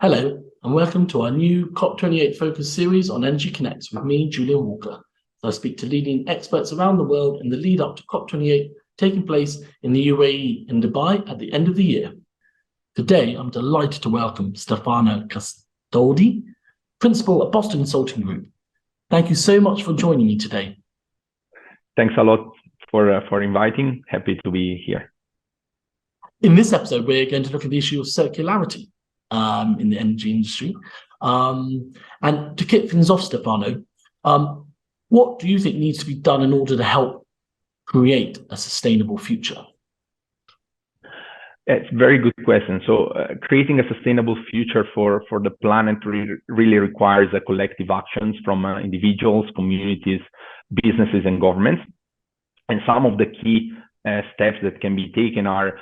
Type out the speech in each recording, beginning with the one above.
Hello, and welcome to our new COP28 Focus series on Energy Connects with me, Julian Walker. I speak to leading experts around the world in the lead up to COP28 taking place in the UAE in Dubai at the end of the year. Today, I'm delighted to welcome Stefano Castoldi, Principal at Boston Consulting Group. Thank you so much for joining me today. Thanks a lot for inviting. Happy to be here. In this episode, we're going to look at the issue of circularity in the energy industry. And to kick things off, Stefano, what do you think needs to be done in order to help create a sustainable future? It's a very good question. So creating a sustainable future for the planet really requires a collective actions from individuals, communities, businesses, and governments. And some of the key steps that can be taken are,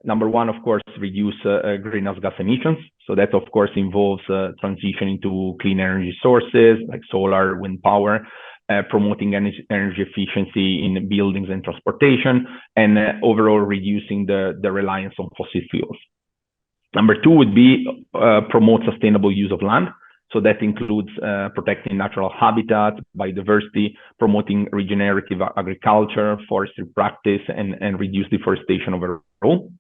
number one, of course, reduce greenhouse gas emissions. So that, of course, involves transitioning to clean energy sources like solar, wind power, promoting energy efficiency in buildings and transportation, and overall reducing the reliance on fossil fuels. Number two would be promote sustainable use of land. So that includes protecting natural habitat, biodiversity, promoting regenerative agriculture, forestry practice, and reduce deforestation overall.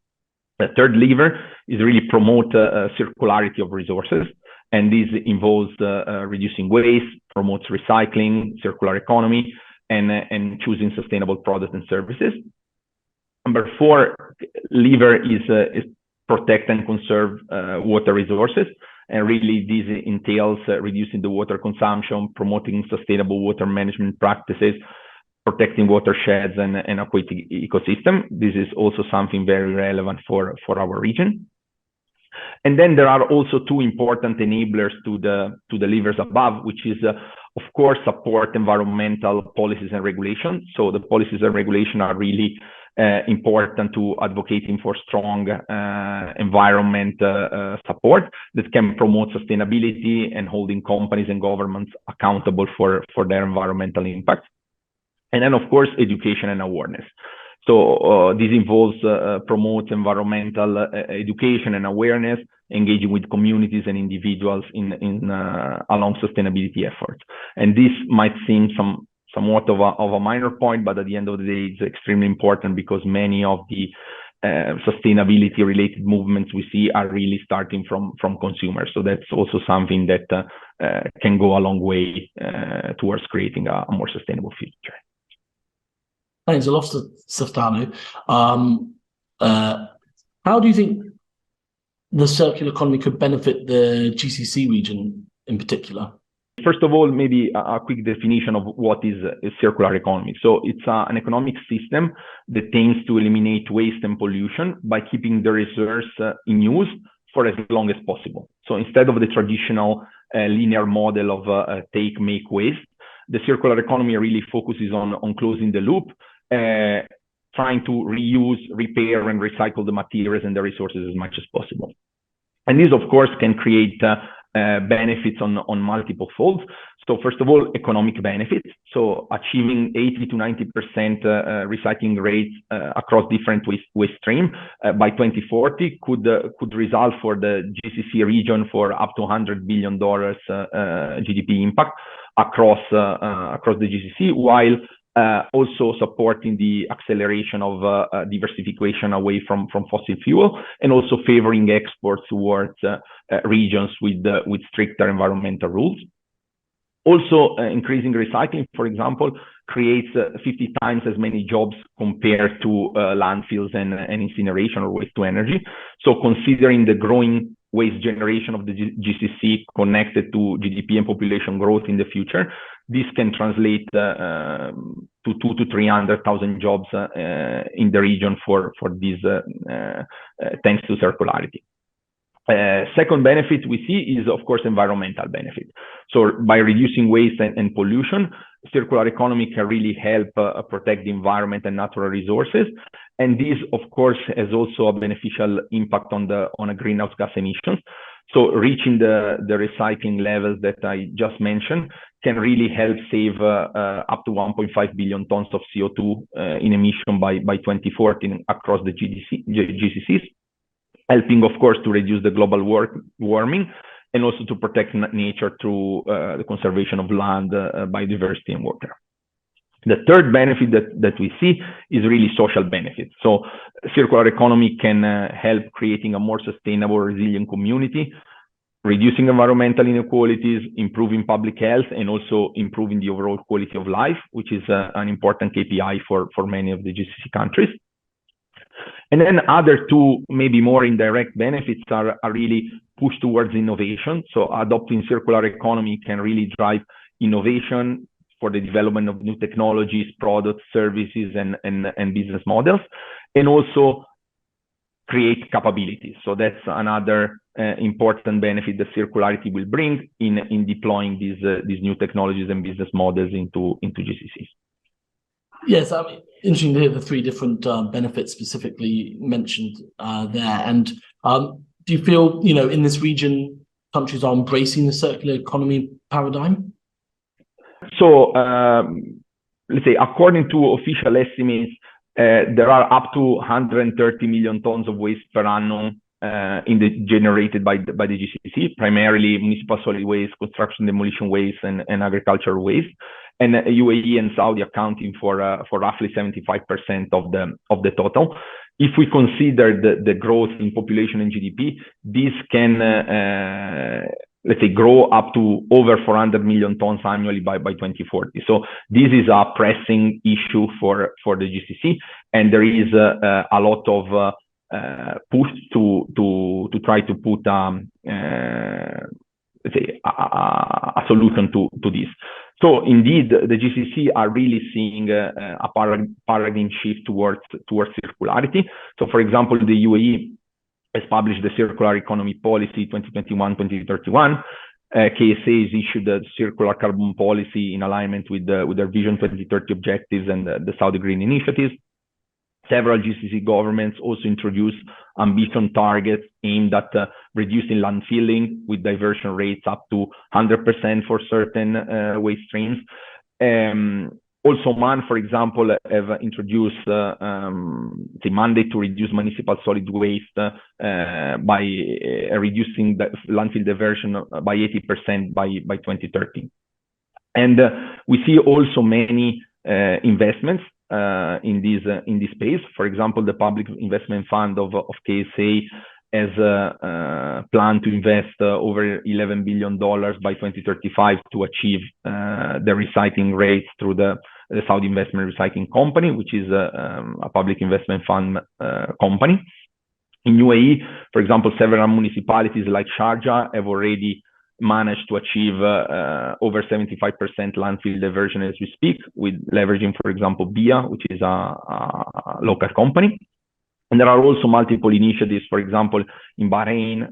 The third lever is really promote circularity of resources. And this involves reducing waste, promotes recycling, circular economy, and choosing sustainable products and services. Number four lever is protect and conserve water resources. And really this entails reducing the water consumption, promoting sustainable water management practices, protecting watersheds and aquatic ecosystem. This is also something very relevant for our region. And then there are also two important enablers to the levers above, which is, of course, support environmental policies and regulations. So the policies and regulations are really important to advocating for strong environment support that can promote sustainability and holding companies and governments accountable for their environmental impact. And then, of course, education and awareness. So this involves promote environmental education and awareness, engaging with communities and individuals along sustainability efforts. And this might seem somewhat of a minor point, but at the end of the day, it's extremely important because many of the sustainability related movements we see are really starting from consumers. So that's also something that can go a long way towards creating a more sustainable future. Thanks a lot, Stefano. How do you think the circular economy could benefit the GCC region in particular? First of all, maybe a quick definition of what is a circular economy. So it's an economic system that aims to eliminate waste and pollution by keeping the resource in use for as long as possible. So instead of the traditional linear model of take, make, waste, the circular economy really focuses on closing the loop, trying to reuse, repair, and recycle the materials and the resources as much as possible. And this, of course, can create benefits on multiple folds. So first of all, economic benefits. So achieving 80 to 90% recycling rates across different waste stream by 2040 could result for the GCC region for up to $100 billion GDP impact across the GCC, while also supporting the acceleration of diversification away from fossil fuel, and also favoring exports towards regions with stricter environmental rules. Also, increasing recycling, for example, creates 50 times as many jobs compared to landfills and incineration or waste to energy. So considering the growing waste generation of the GCC connected to GDP and population growth in the future, this can translate to 200,000 to 300,000 jobs in the region for this, thanks to circularity. Second benefit we see is, of course, environmental benefit. So by reducing waste and pollution, circular economy can really help protect the environment and natural resources. And this, of course, has also a beneficial impact on greenhouse gas emissions. So reaching the recycling levels that I just mentioned can really help save up to 1.5 billion tons of CO2 in emission by 2040 across the GCCs, helping, of course, to reduce the global warming and also to protect nature through the conservation of land, biodiversity, and water. The third benefit that we see is really social benefits. So circular economy can help creating a more sustainable, resilient community, reducing environmental inequalities, improving public health, and also improving the overall quality of life, which is an important KPI for many of the GCC countries. And then other two, maybe more indirect benefits are really push towards innovation. So adopting circular economy can really drive innovation for the development of new technologies, products, services, and business models, and also create capabilities. So that's another important benefit that circularity will bring in deploying these new technologies and business models into GCCs. Yes, I mean, interesting to hear the three different benefits specifically mentioned there. And do you feel, in this region, countries are embracing the circular economy paradigm? So let's say, according to official estimates, there are up to 130 million tons of waste per annum generated by the GCC, primarily municipal solid waste, construction demolition waste, and agricultural waste, and UAE and Saudi accounting for roughly 75% of the total. If we consider the growth in population and GDP, this can let's say grow up to over 400 million tons annually by 2040. So this is a pressing issue for the GCC, and there is a lot of push to try to put let's say a solution to this. So indeed, the GCC are really seeing a paradigm shift towards circularity. So for example, the UAE has published the Circular Economy Policy 2021-2031. KSA has issued a circular carbon policy in alignment with their Vision 2030 objectives and the Saudi Green Initiatives. Several GCC governments also introduced ambition targets aimed at reducing landfilling with diversion rates up to 100% for certain waste streams. Also, Oman, for example, have introduced the mandate to reduce municipal solid waste by reducing the landfill diversion by 80% by 2030. And we see also many investments in this space. For example, the Public Investment Fund of KSA has a plan to invest over $11 billion by 2035 to achieve the recycling rates through the Saudi Investment Recycling Company, which is a public investment fund company. In UAE, for example, several municipalities like Sharjah have already managed to achieve over 75% landfill diversion as we speak, with leveraging, for example, BIA, which is a local company. And there are also multiple initiatives. For example, in Bahrain,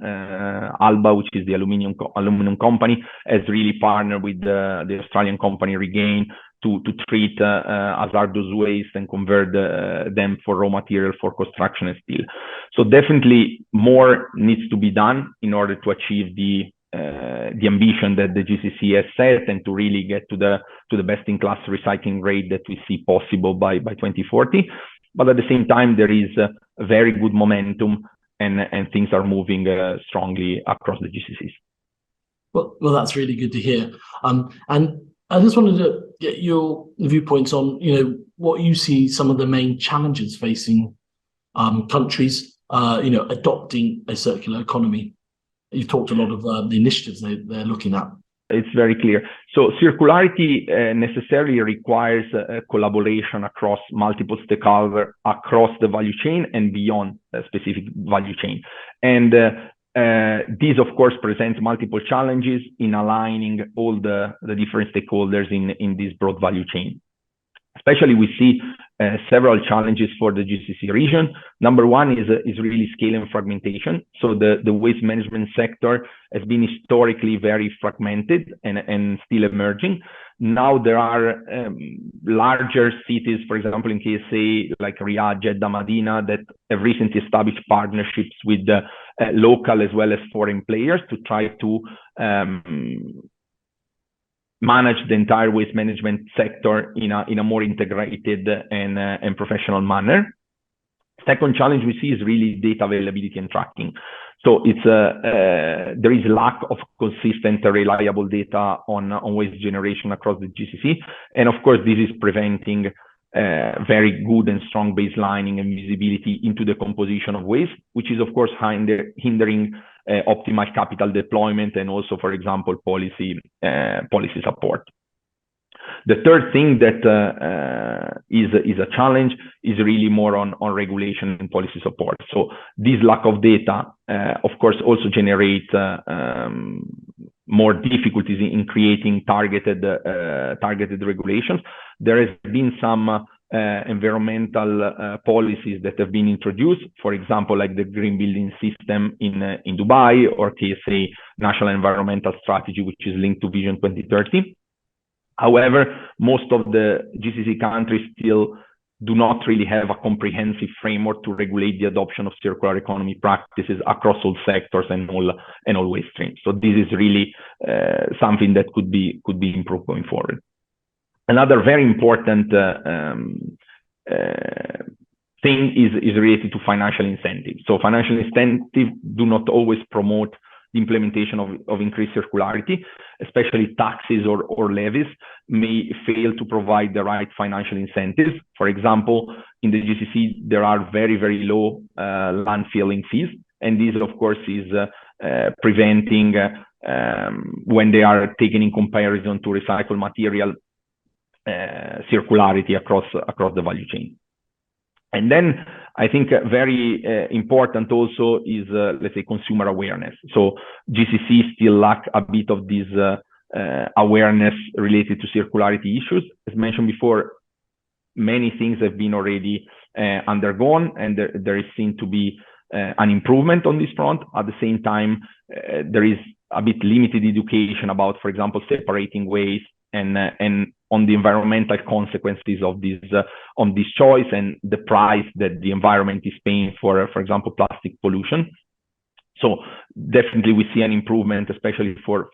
Alba, which is the aluminum company, has really partnered with the Australian company Regain to treat hazardous waste and convert them for raw material for construction and steel. So definitely more needs to be done in order to achieve the ambition that the GCC has set and to really get to the best-in-class recycling rate that we see possible by 2040. But at the same time, there is a very good momentum and things are moving strongly across the GCCs. Well, that's really good to hear. And I just wanted to get your viewpoints on, what you see some of the main challenges facing countries, adopting a circular economy. You've talked a lot of the initiatives they're looking at. It's very clear. So circularity necessarily requires collaboration across multiple stakeholders across the value chain and beyond a specific value chain. And this, of course, presents multiple challenges in aligning all the different stakeholders in this broad value chain. Especially, we see several challenges for the GCC region. Number one is really scale and fragmentation. So the waste management sector has been historically very fragmented and still emerging. Now there are larger cities, for example, in KSA, like Riyadh, Jeddah, Medina, that have recently established partnerships with the local as well as foreign players to try to manage the entire waste management sector in a more integrated and professional manner. Second challenge we see is really data availability and tracking. So it's there is lack of consistent, reliable data on waste generation across the GCC, and of course this is preventing very good and strong baselining and visibility into the composition of waste, which is of course hindering optimal capital deployment and also, for example, policy support. The third thing that is a challenge is really more on regulation and policy support. So this lack of data, of course, also generates more difficulties in creating targeted regulations. There has been some environmental policies that have been introduced, for example, like the Green Building System in Dubai, or KSA National Environmental Strategy, which is linked to Vision 2030. However, most of the GCC countries still do not really have a comprehensive framework to regulate the adoption of circular economy practices across all sectors and all waste streams. So this is really something that could be improved going forward. Another very important thing is related to financial incentives. So financial incentives do not always promote the implementation of increased circularity, especially taxes or levies may fail to provide the right financial incentives. For example, in the GCC, there are very, very low landfilling fees, and this, of course, is preventing, when they are taken in comparison to recycled material, circularity across the value chain. And then I think very important also is, let's say, consumer awareness. So GCC still lack a bit of this awareness related to circularity issues. As mentioned before, many things have been already undergone, and there is seen to be an improvement on this front. At the same time, there is a bit limited education about, for example, separating waste and on the environmental consequences of this on this choice and the price that the environment is paying for example, plastic pollution. So definitely we see an improvement, especially for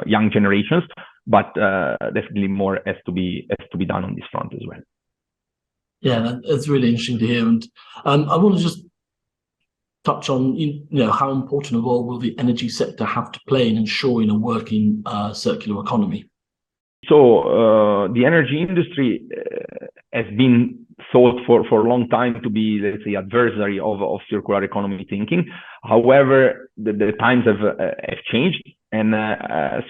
young generations, but definitely more has to be done on this front as well. Yeah, that's really interesting to hear. And I want to just touch on how important a role will the energy sector have to play in ensuring a working circular economy. So the energy industry has been thought for a long time to be, let's say, adversary of circular economy thinking. However, the times have changed, and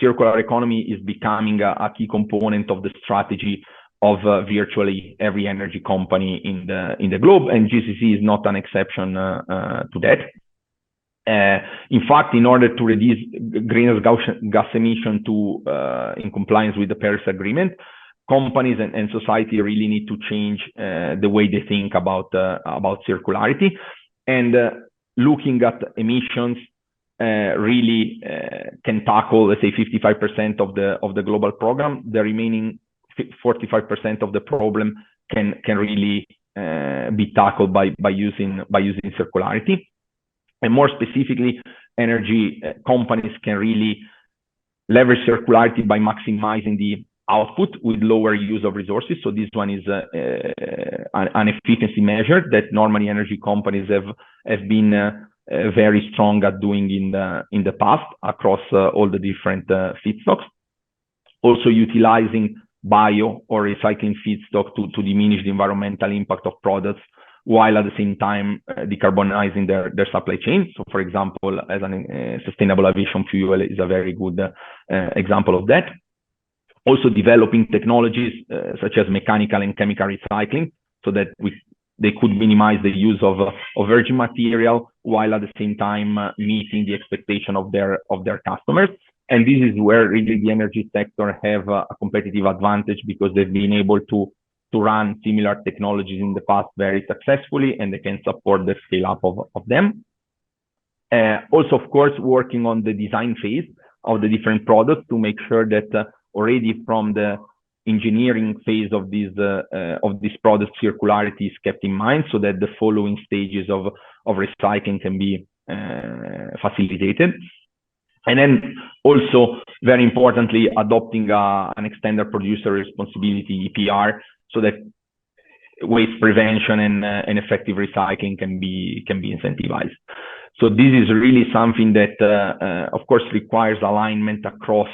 circular economy is becoming a key component of the strategy of virtually every energy company in the globe, and GCC is not an exception to that. In fact, in order to reduce greenhouse gas emission in compliance with the Paris Agreement, companies and society really need to change the way they think about circularity. And looking at emissions really can tackle, let's say, 55% of the global program. The remaining 45% of the problem can really be tackled by using circularity. And more specifically, energy companies can really leverage circularity by maximizing the output with lower use of resources. So this one is an efficiency measure that normally energy companies have been very strong at doing in the past across all the different feedstocks. Also utilizing bio or recycling feedstock to diminish the environmental impact of products, while at the same time decarbonizing their supply chain. So, for example, as a sustainable aviation fuel is a very good example of that. Also developing technologies such as mechanical and chemical recycling, so that they could minimize the use of virgin material, while at the same time meeting the expectation of their customers. And this is where really the energy sector have a competitive advantage, because they've been able to run similar technologies in the past very successfully, and they can support the scale up of them. Also, of course, working on the design phase of the different products to make sure that already from the engineering phase of this product, circularity is kept in mind, so that the following stages of recycling can be facilitated. And then also, very importantly, adopting an extended producer responsibility, EPR, so that waste prevention and effective recycling can be incentivized. So this is really something that, of course, requires alignment across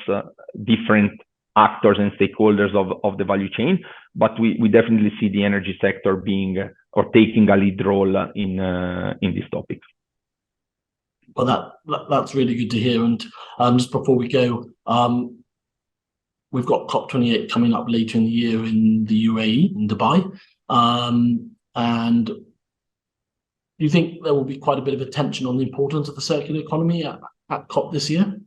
different actors and stakeholders of the value chain. But we definitely see the energy sector being or taking a lead role in this topic. Well, that's really good to hear. And just before we go, we've got COP28 coming up later in the year in the UAE, in Dubai. And do you think there will be quite a bit of attention on the importance of the circular economy at COP this year?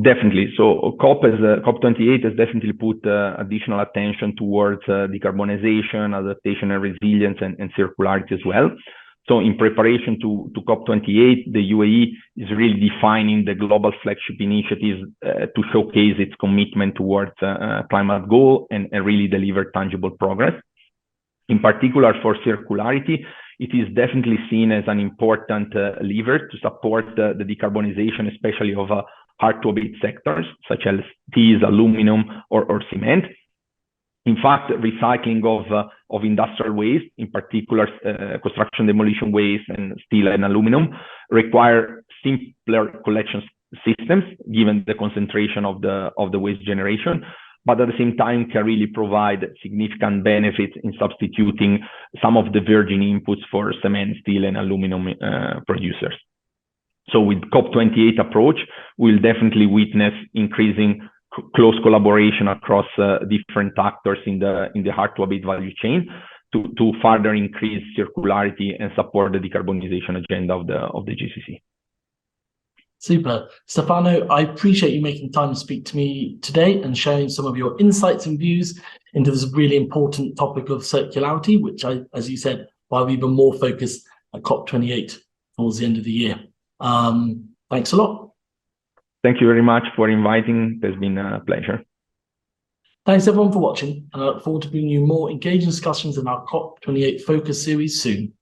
Definitely. So COP28 has definitely put additional attention towards decarbonisation, adaptation and resilience, and circularity as well. So in preparation to COP28, the UAE is really defining the global flagship initiatives to showcase its commitment towards climate goal and really deliver tangible progress. In particular for circularity, it is definitely seen as an important lever to support the decarbonization, especially of hard-to-abate sectors such as steel, aluminum, or cement. In fact, recycling of industrial waste, in particular construction demolition waste and steel and aluminum, require simpler collection systems given the concentration of the waste generation, but at the same time can really provide significant benefits in substituting some of the virgin inputs for cement, steel, and aluminum producers. So with COP28 approach, we'll definitely witness increasing close collaboration across different actors in the hard-to-abate value chain to further increase circularity and support the decarbonization agenda of the GCC. Super. Stefano, I appreciate you making time to speak to me today and sharing some of your insights and views into this really important topic of circularity, which, as you said, will have even more focus at COP28 towards the end of the year. Thanks a lot. Thank you very much for inviting. It's been a pleasure. Thanks everyone for watching, and I look forward to bringing you more engaging discussions in our COP28 Focus series soon.